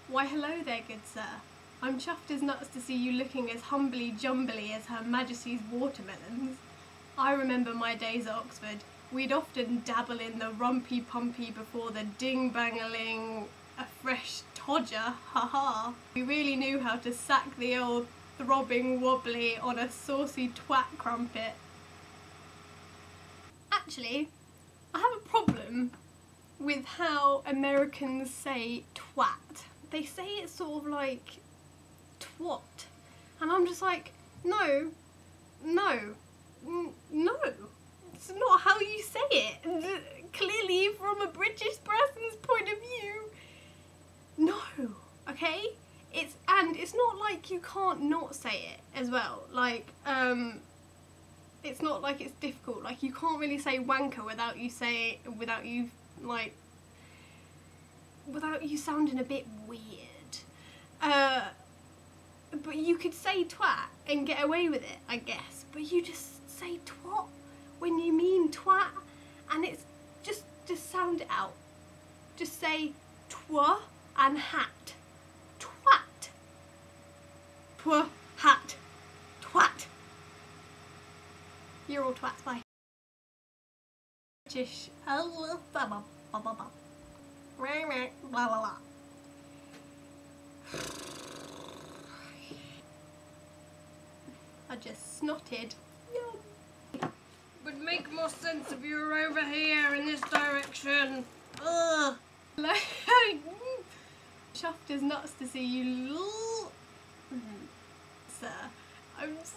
Why hello there, good sir. I'm chuffed as nuts to see you looking as humbly jumbly as Her Majesty's watermelons. I remember my days at Oxford. We'd often dabble in the rumpy-pumpy before the ding-bang-a-ling, a fresh todger, ha-ha. We really knew how to sack the old throbbing wobbly on a saucy twat crumpet. Actually, I have a problem with how Americans say twat. They say it sort of like twat. And I'm just like, no. It's not how you say it. Clearly, from a British person's point of view, no, okay? It's not like you can't not say it as well. Like, it's not like it's difficult. Like, you can't really say wanker without you sounding a bit weird. But you could say twat and get away with it, I guess. But you just say twat when you mean twat, and it's just sound it out. Just say twa and hat. Twat. Twa, hat. Twat. You're all twats, bye. British. Blah blah blah blah blah. Blah blah blah. I just snotted. Yum. Would make more sense if you were over here in this direction. Ugh. Chuffed as nuts to see you, sir. I'm just